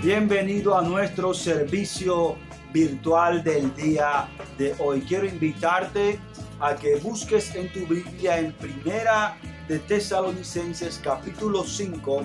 Bienvenido a nuestro servicio virtual del día de hoy. Quiero invitarte a que busques en tu Biblia en Primera de Tesalonicenses capítulo 5,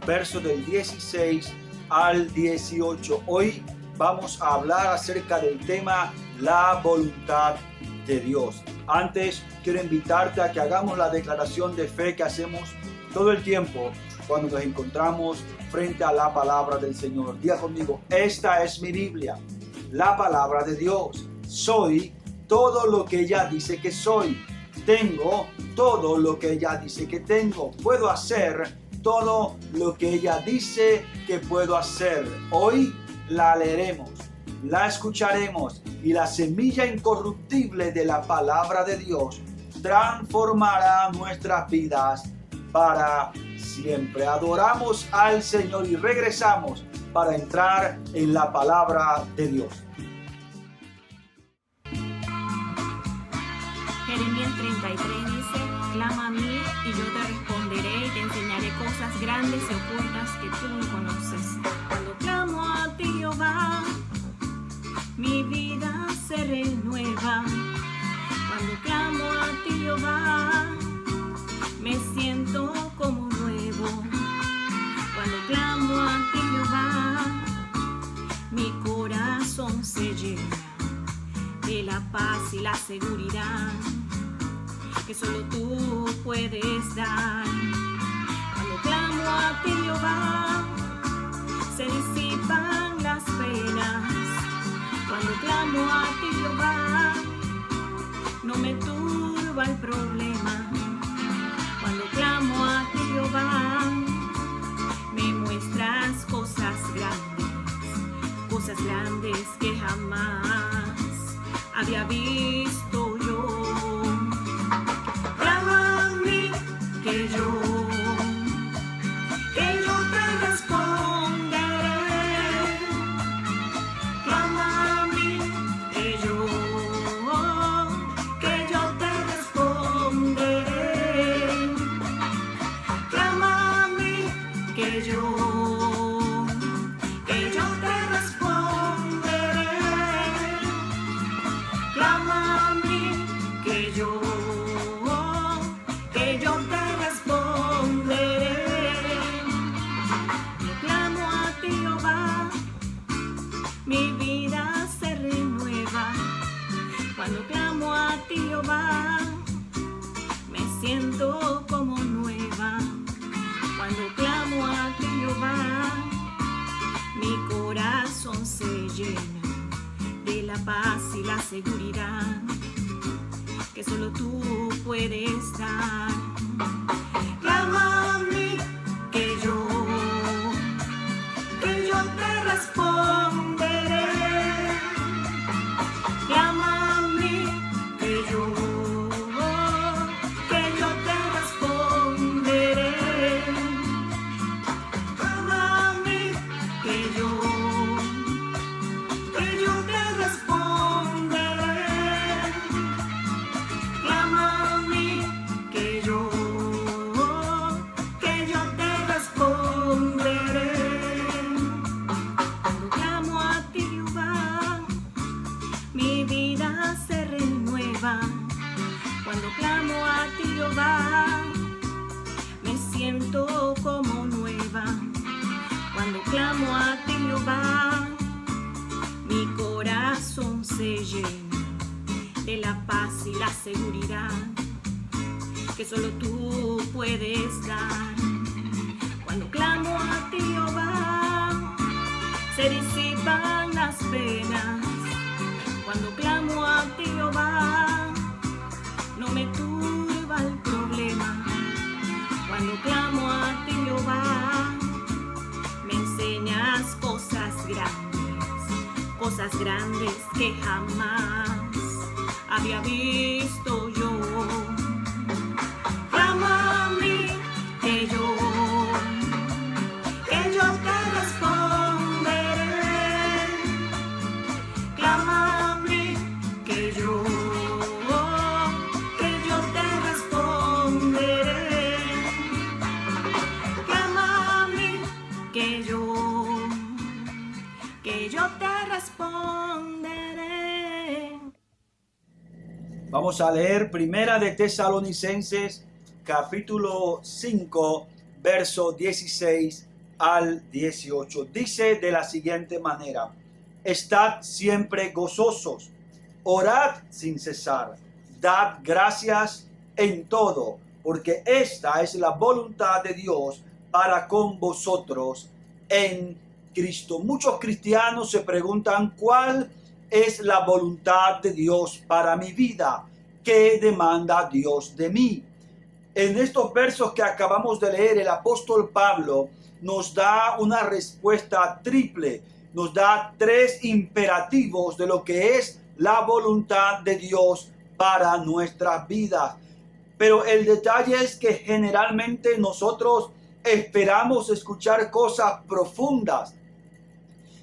verso del 16 al 18. Hoy vamos a hablar acerca del tema la voluntad de Dios. Antes quiero invitarte a que hagamos la declaración de fe que hacemos todo el tiempo cuando nos encontramos frente a la palabra del Señor. Diga conmigo: esta es mi Biblia, la palabra de Dios. Soy todo lo que ella dice que soy. Tengo todo lo que ella dice que tengo. Puedo hacer todo lo que ella dice que puedo hacer. Hoy la leeremos, la escucharemos y la semilla incorruptible de la palabra de Dios transformará nuestras vidas para siempre. Adoramos al Señor y regresamos para entrar en la palabra de Dios. Jeremías 33 dice: clama a mí y yo te responderé y te enseñaré cosas grandes y ocultas que tú no conoces. Cuando clamo a ti, Jehová, mi vida se renueva. Cuando clamo a ti, Jehová, me siento como nuevo. Cuando clamo a ti, Jehová, mi corazón se llena de la paz y la seguridad que solo tú puedes dar. Cuando clamo a ti, Jehová, se disipan las penas. Cuando clamo a ti, Jehová, no me turba el problema. Cuando clamo a ti, Jehová, me muestras cosas grandes que jamás había visto yo. Clama a mí que yo te responderé. Clama a mí que yo te responderé. Clama a mí que yo te responderé. Clama a mí que yo te responderé. Yo clamo a ti, Jehová, mi vida se renueva. Cuando clamo a ti, Jehová, me siento como nueva. Cuando clamo a ti, Jehová, mi corazón se llena de la paz y la seguridad que solo tú puedes dar. Clama a mí que yo te responderé. Clama a mí que yo te responderé. Clama a mí que yo te responderé. Clama a mí que yo te responderé. Cuando clamo a ti, Jehová, mi vida se renueva. Cuando clamo a ti, Jehová, me siento como nueva. Cuando clamo a ti, Jehová, mi corazón se llena de la paz y la seguridad que solo tú puedes dar. Cuando clamo a ti, Jehová, se disipan las penas. Cuando clamo a ti, Jehová, no me turba el problema. Cuando clamo a ti, Jehová, me enseñas cosas grandes que jamás había visto yo. Clama a mí que yo te responderé. Clama a mí que yo te responderé. Clama a mí que yo Vamos a leer Primera de Tesalonicenses, capítulo 5, verso 16 al 18. Dice de la siguiente manera: estad siempre gozosos, orad sin cesar, dad gracias en todo, porque esta es la voluntad de Dios para con vosotros en Cristo. Muchos cristianos se preguntan: ¿cuál es la voluntad de Dios para mi vida? ¿Qué demanda Dios de mí? En estos versos que acabamos de leer, el apóstol Pablo nos da una respuesta triple, nos da 3 imperativos de lo que es la voluntad de Dios para nuestras vidas. Pero el detalle es que generalmente nosotros esperamos escuchar cosas profundas.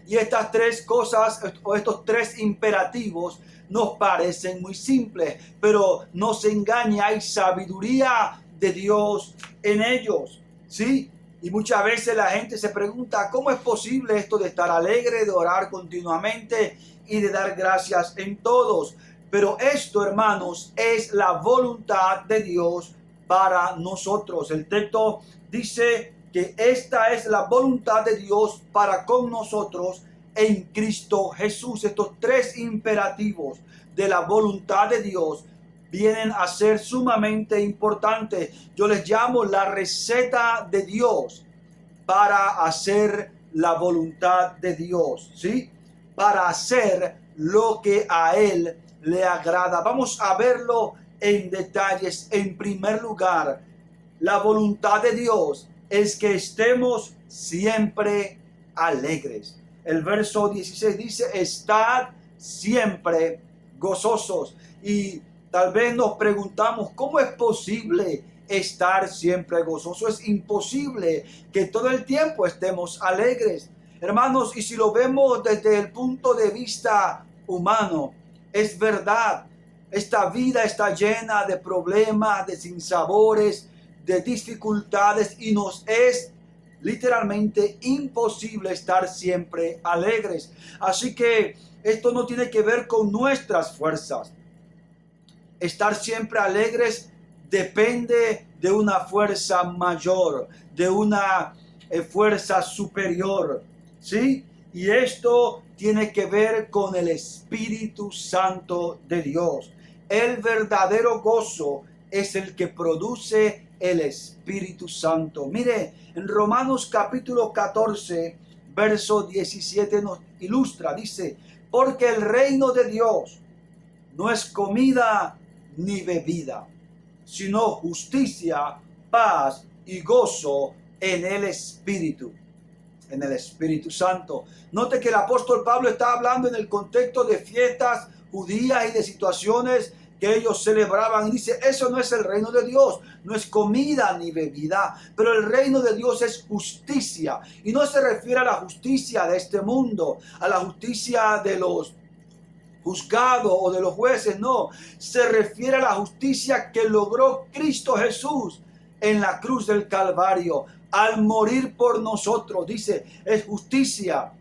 Y estas 3 cosas, o estos 3 imperativos, nos parecen muy simples, pero no se engaña, hay sabiduría de Dios en ellos, ¿sí? Y muchas veces la gente se pregunta: ¿cómo es posible esto de estar alegre, de orar continuamente y de dar gracias en todos? Pero esto, hermanos, es la voluntad de Dios para nosotros. El texto dice que esta es la voluntad de Dios para con nosotros en Cristo Jesús. Estos 3 imperativos de la voluntad de Dios vienen a ser sumamente importantes. Yo les llamo la receta de Dios para hacer la voluntad de Dios, ¿sí? Para hacer lo que a Él le agrada. Vamos a verlo en detalles. En primer lugar, la voluntad de Dios es que estemos siempre alegres. El verso 16 dice: estad siempre gozosos. Y tal vez nos preguntamos: ¿cómo es posible estar siempre gozoso? Es imposible que todo el tiempo estemos alegres, hermanos. Y si lo vemos desde el punto de vista humano, es verdad, esta vida está llena de problemas, de sinsabores, de dificultades, y nos es literalmente imposible estar siempre alegres. Así que esto no tiene que ver con nuestras fuerzas. Estar siempre alegres depende de una fuerza mayor, de una fuerza superior, ¿sí? Y esto tiene que ver con el Espíritu Santo de Dios. El verdadero gozo es el que produce el Espíritu Santo. Mire, en Romanos capítulo 14, verso 17 nos ilustra, dice: porque el reino de Dios no es comida ni bebida, sino justicia, paz y gozo en el Espíritu Santo. Note que el apóstol Pablo está hablando en el contexto de fiestas judías y de situaciones que ellos celebraban. Y dice: eso no es el reino de Dios, no es comida ni bebida, pero el reino de Dios es justicia. Y no se refiere a la justicia de este mundo, a la justicia de los juzgados o de los jueces, no. Se refiere a la justicia que logró Cristo Jesús en la cruz del Calvario, al morir por nosotros. Dice: es justicia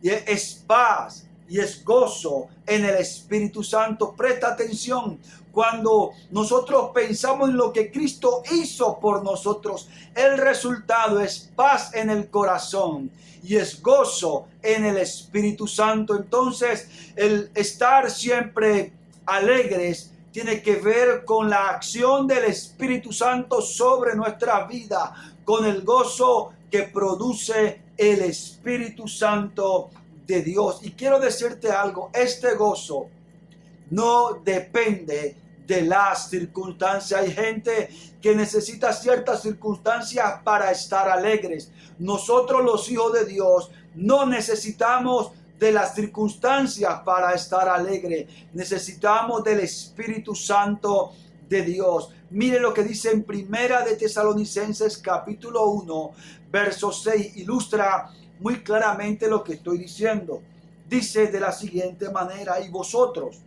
y es paz y es gozo en el Espíritu Santo. Presta atención, cuando nosotros pensamos en lo que Cristo hizo por nosotros, el resultado es paz en el corazón y es gozo en el Espíritu Santo. Entonces, el estar siempre alegres tiene que ver con la acción del Espíritu Santo sobre nuestra vida, con el gozo que produce el Espíritu Santo de Dios. Y quiero decirte algo: este gozo no depende de las circunstancias. Hay gente que necesita ciertas circunstancias para estar alegres. Nosotros, los hijos de Dios, no necesitamos de las circunstancias para estar alegre. Necesitamos del Espíritu Santo de Dios. Mire lo que dice en Primera de Tesalonicenses capítulo 1, verso 6. Ilustra muy claramente lo que estoy diciendo. Dice de la siguiente manera: y vosotros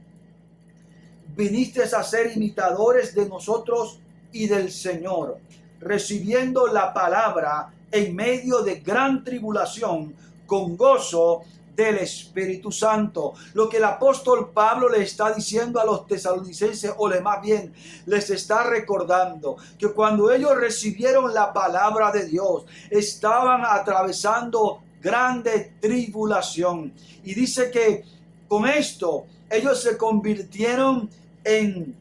vinisteis a ser imitadores de nosotros y del Señor, recibiendo la palabra en medio de gran tribulación, con gozo del Espíritu Santo. Lo que el apóstol Pablo le está diciendo a los tesalonicenses, o más bien les está recordando, que cuando ellos recibieron la palabra de Dios, estaban atravesando grande tribulación. Y dice que con esto ellos se convirtieron en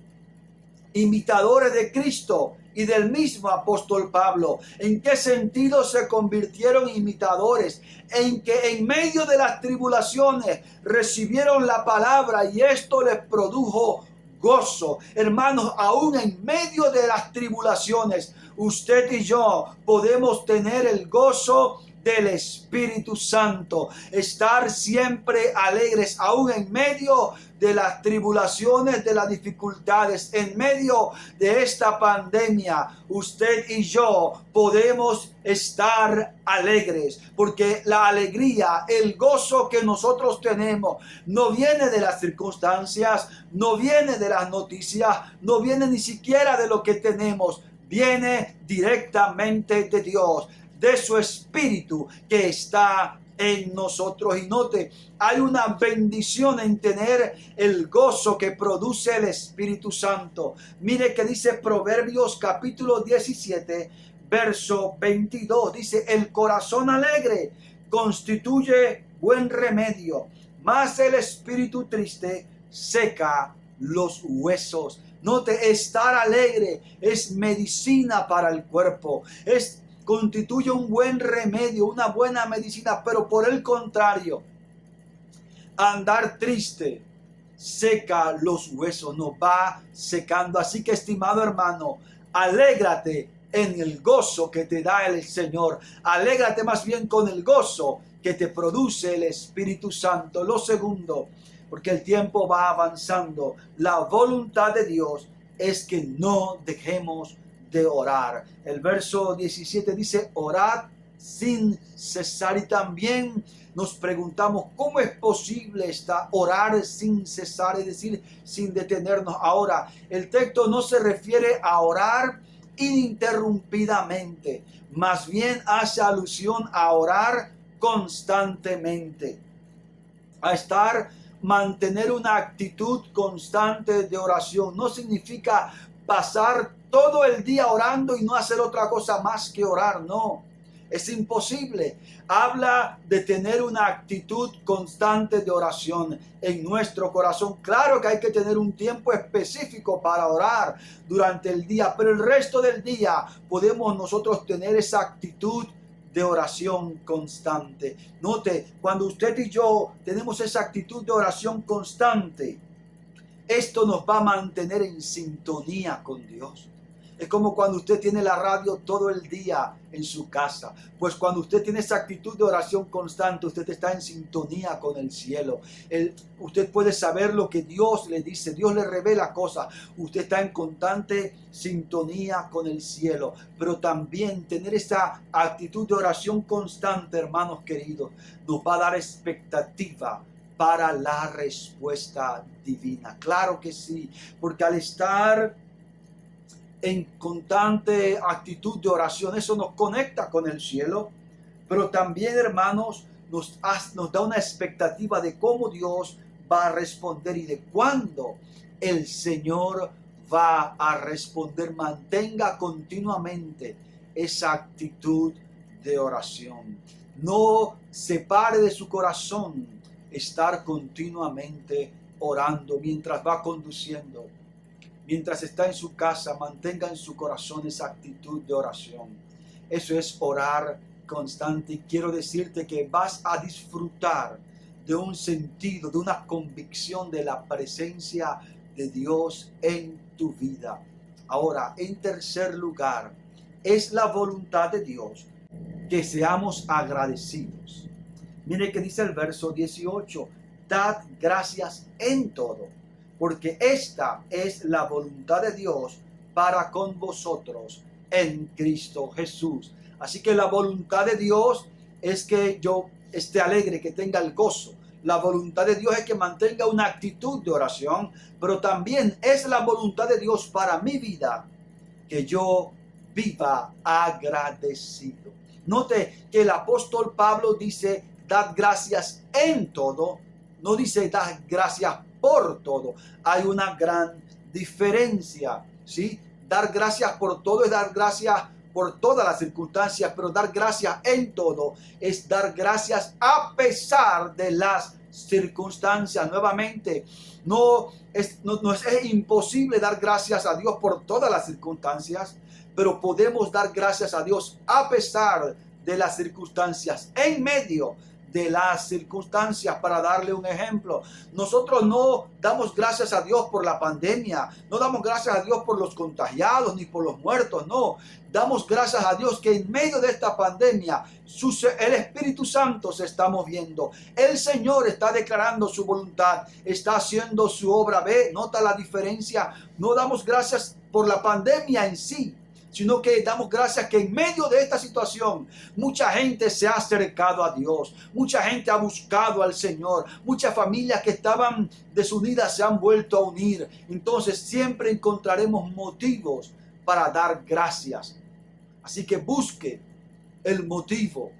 imitadores de Cristo y del mismo apóstol Pablo. ¿En qué sentido se convirtieron imitadores? En que en medio de las tribulaciones recibieron la palabra y esto les produjo gozo. Hermanos, aún en medio de las tribulaciones, usted y yo podemos tener el gozo del Espíritu Santo, estar siempre alegres, aún en medio de las tribulaciones, de las dificultades, en medio de esta pandemia. Usted y yo podemos estar alegres, porque la alegría, el gozo que nosotros tenemos, no viene de las circunstancias, no viene de las noticias, no viene ni siquiera de lo que tenemos, viene directamente de Dios, de su Espíritu que está en nosotros. Y note, hay una bendición en tener el gozo que produce el Espíritu Santo. Mire que dice Proverbios capítulo 17, verso 22. Dice, el corazón alegre constituye buen remedio, mas el espíritu triste seca los huesos. Note, estar alegre es medicina para el cuerpo, constituye un buen remedio, una buena medicina, pero por el contrario, andar triste seca los huesos, nos va secando. Así que, estimado hermano, alégrate en el gozo que te da el Señor. Alégrate más bien con el gozo que te produce el Espíritu Santo. Lo segundo, porque el tiempo va avanzando, la voluntad de Dios es que no dejemos de orar. El verso 17 dice, orad sin cesar. Y también nos preguntamos, ¿cómo es posible orar sin cesar? Es decir, sin detenernos. Ahora, el texto no se refiere a orar ininterrumpidamente, más bien hace alusión a orar constantemente, a mantener una actitud constante de oración. No significa pasar todo el día orando y no hacer otra cosa más que orar, no, es imposible. Habla de tener una actitud constante de oración en nuestro corazón. Claro que hay que tener un tiempo específico para orar durante el día, pero el resto del día podemos nosotros tener esa actitud de oración constante. Note, cuando usted y yo tenemos esa actitud de oración constante, esto nos va a mantener en sintonía con Dios. Es como cuando usted tiene la radio todo el día en su casa. Pues cuando usted tiene esa actitud de oración constante, usted está en sintonía con el cielo. Usted puede saber lo que Dios le dice. Dios le revela cosas. Usted está en constante sintonía con el cielo. Pero también tener esa actitud de oración constante, hermanos queridos, nos va a dar expectativa para la respuesta divina. Claro que sí, porque al estar en constante actitud de oración, eso nos conecta con el cielo, pero también, hermanos, nos da una expectativa de cómo Dios va a responder y de cuándo el Señor va a responder. Mantenga continuamente esa actitud de oración. No separe de su corazón estar continuamente orando mientras va conduciendo. Mientras está en su casa, mantenga en su corazón esa actitud de oración. Eso es orar constante. Y quiero decirte que vas a disfrutar de un sentido, de una convicción de la presencia de Dios en tu vida. Ahora, en tercer lugar, es la voluntad de Dios que seamos agradecidos. Mire que dice el verso 18, dad gracias en todo, porque esta es la voluntad de Dios para con vosotros en Cristo Jesús. Así que la voluntad de Dios es que yo esté alegre, que tenga el gozo. La voluntad de Dios es que mantenga una actitud de oración, pero también es la voluntad de Dios para mi vida que yo viva agradecido. Note que el apóstol Pablo dice, dad gracias en todo. No dice dad gracias por todo. Hay una gran diferencia, ¿sí? Dar gracias por todo es dar gracias por todas las circunstancias, pero dar gracias en todo es dar gracias a pesar de las circunstancias. Nuevamente, no es imposible dar gracias a Dios por todas las circunstancias, pero podemos dar gracias a Dios a pesar de las circunstancias, en medio de las circunstancias. Para darle un ejemplo, nosotros no damos gracias a Dios por la pandemia, no damos gracias a Dios por los contagiados ni por los muertos, no, damos gracias a Dios que en medio de esta pandemia el Espíritu Santo se está moviendo, el Señor está declarando su voluntad, está haciendo su obra. Ve, nota la diferencia. No damos gracias por la pandemia en sí, sino que damos gracias que en medio de esta situación mucha gente se ha acercado a Dios, mucha gente ha buscado al Señor, muchas familias que estaban desunidas se han vuelto a unir. Entonces siempre encontraremos motivos para dar gracias. Así que busque el motivo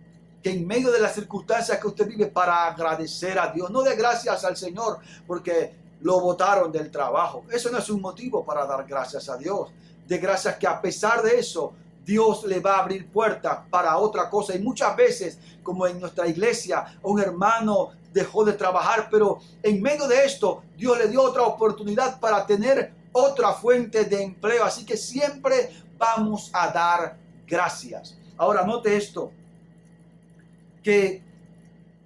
que en medio de las circunstancias que usted vive para agradecer a Dios. No dé gracias al Señor porque lo botaron del trabajo. Eso no es un motivo para dar gracias a Dios. De gracias que a pesar de eso, Dios le va a abrir puertas para otra cosa. Y muchas veces, como en nuestra iglesia, un hermano dejó de trabajar, pero en medio de esto, Dios le dio otra oportunidad para tener otra fuente de empleo. Así que siempre vamos a dar gracias. Ahora, note esto, que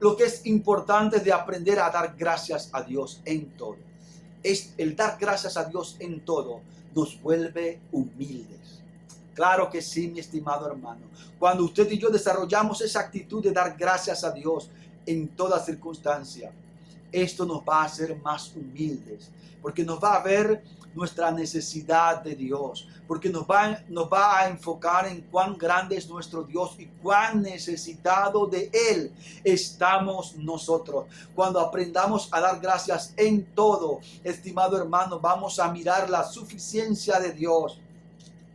lo que es importante de aprender a dar gracias a Dios en todo. Es el dar gracias a Dios en todo nos vuelve humildes. Claro que sí, mi estimado hermano. Cuando usted y yo desarrollamos esa actitud de dar gracias a Dios en toda circunstancia, esto nos va a hacer más humildes, porque nos va a ver nuestra necesidad de Dios, porque nos va a enfocar en cuán grande es nuestro Dios y cuán necesitado de Él estamos nosotros. Cuando aprendamos a dar gracias en todo, estimado hermano, vamos a mirar la suficiencia de Dios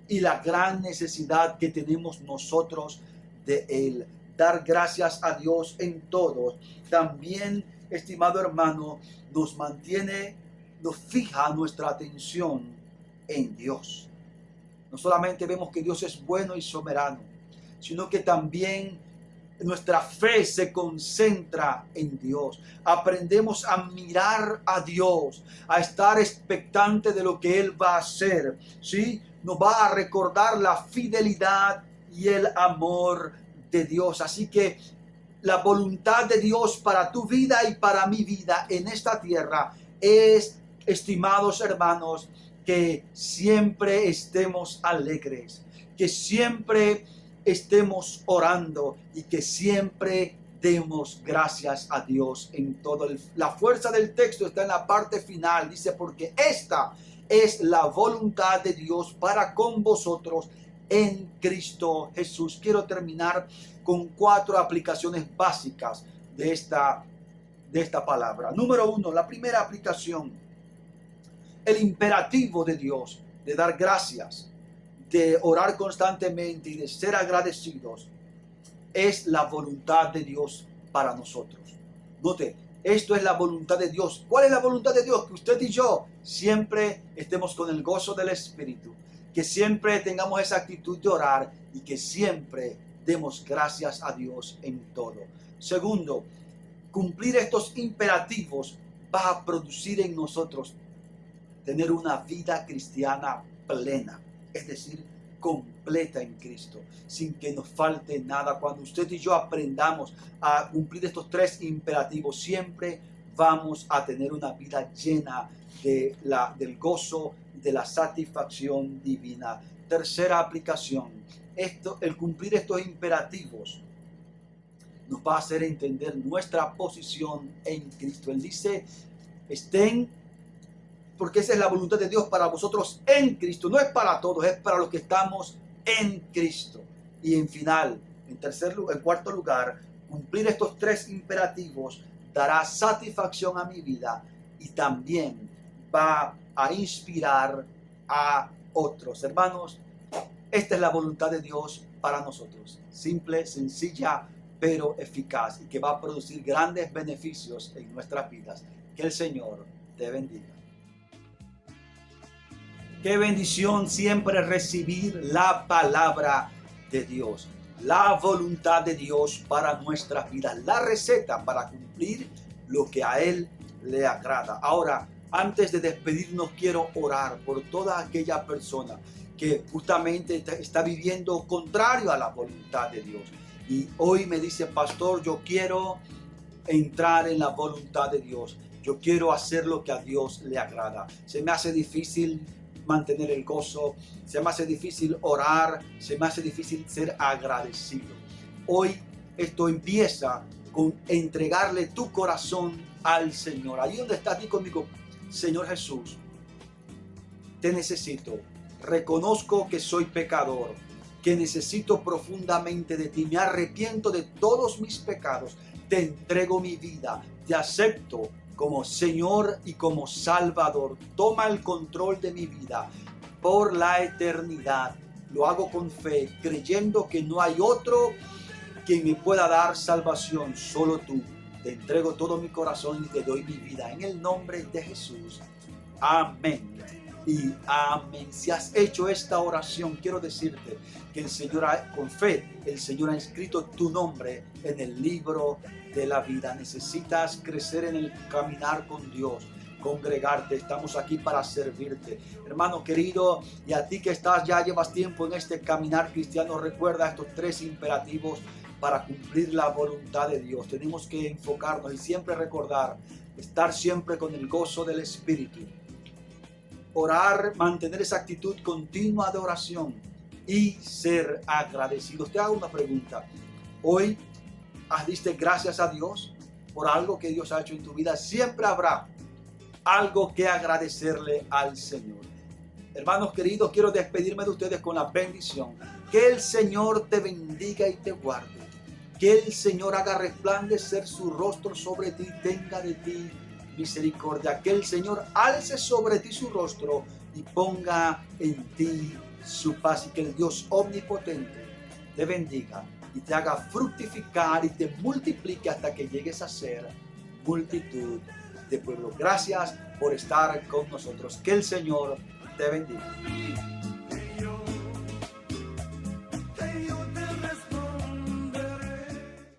y la gran necesidad que tenemos nosotros de Él. Dar gracias a Dios en todo también, estimado hermano, nos fija nuestra atención en Dios. No solamente vemos que Dios es bueno y soberano, sino que también nuestra fe se concentra en Dios. Aprendemos a mirar a Dios, a estar expectante de lo que Él va a hacer, ¿sí? Nos va a recordar la fidelidad y el amor de Dios. Así que la voluntad de Dios para tu vida y para mi vida en esta tierra es, estimados hermanos, que siempre estemos alegres, que siempre estemos orando y que siempre demos gracias a Dios en todo. La fuerza del texto está en la parte final. Dice, porque esta es la voluntad de Dios para con vosotros en Cristo Jesús. Quiero terminar con 4 aplicaciones básicas de esta palabra. Número 1, la primera aplicación, el imperativo de Dios de dar gracias, de orar constantemente y de ser agradecidos, es la voluntad de Dios para nosotros. Note, esto es la voluntad de Dios. ¿Cuál es la voluntad de Dios? Que usted y yo siempre estemos con el gozo del Espíritu, que siempre tengamos esa actitud de orar y que siempre demos gracias a Dios en todo. Segundo, cumplir estos imperativos va a producir en nosotros tener una vida cristiana plena, es decir, completa en Cristo, sin que nos falte nada. Cuando usted y yo aprendamos a cumplir estos 3 imperativos, siempre vamos a tener una vida llena del gozo, de la satisfacción divina. Tercera aplicación, el cumplir estos imperativos nos va a hacer entender nuestra posición en Cristo. Él dice, porque esa es la voluntad de Dios para vosotros en Cristo. No es para todos, es para los que estamos en Cristo. Y en cuarto lugar, cumplir estos 3 imperativos dará satisfacción a mi vida y también va a inspirar a otros. Hermanos, esta es la voluntad de Dios para nosotros. Simple, sencilla, pero eficaz y que va a producir grandes beneficios en nuestras vidas. Que el Señor te bendiga. Qué bendición siempre recibir la palabra de Dios, la voluntad de Dios para nuestras vidas, la receta para cumplir lo que a Él le agrada. Ahora, antes de despedirnos, quiero orar por toda aquella persona que justamente está viviendo contrario a la voluntad de Dios. Y hoy me dice, pastor, yo quiero entrar en la voluntad de Dios. Yo quiero hacer lo que a Dios le agrada. Se me hace difícil mantener el gozo, se me hace difícil orar, se me hace difícil ser agradecido. Hoy esto empieza con entregarle tu corazón al Señor. Ahí donde estás, di conmigo, Señor Jesús, te necesito. Reconozco que soy pecador, que necesito profundamente de ti. Me arrepiento de todos mis pecados. Te entrego mi vida. Te acepto como Señor y como Salvador. Toma el control de mi vida por la eternidad. Lo hago con fe, creyendo que no hay otro quien me pueda dar salvación, solo tú. Te entrego todo mi corazón y te doy mi vida en el nombre de Jesús. Amén y amén. Si has hecho esta oración, quiero decirte que el Señor, con fe, el Señor ha escrito tu nombre en el libro de la vida. Necesitas crecer en el caminar con Dios, congregarte. Estamos aquí para servirte, hermano querido. Y a ti que ya llevas tiempo en este caminar cristiano, recuerda estos 3 imperativos para cumplir la voluntad de Dios. Tenemos que enfocarnos y siempre recordar, estar siempre con el gozo del Espíritu, orar, mantener esa actitud continua de oración y ser agradecidos. Te hago una pregunta. Hoy diste gracias a Dios por algo que Dios ha hecho en tu vida. Siempre habrá algo que agradecerle al Señor. Hermanos queridos, quiero despedirme de ustedes con la bendición. Que el Señor te bendiga y te guarde. Que el Señor haga resplandecer su rostro sobre ti, tenga de ti misericordia. Que el Señor alce sobre ti su rostro y ponga en ti su paz. Y que el Dios omnipotente te bendiga y te haga fructificar y te multiplique hasta que llegues a ser multitud de pueblos. Gracias por estar con nosotros. Que el Señor te bendiga.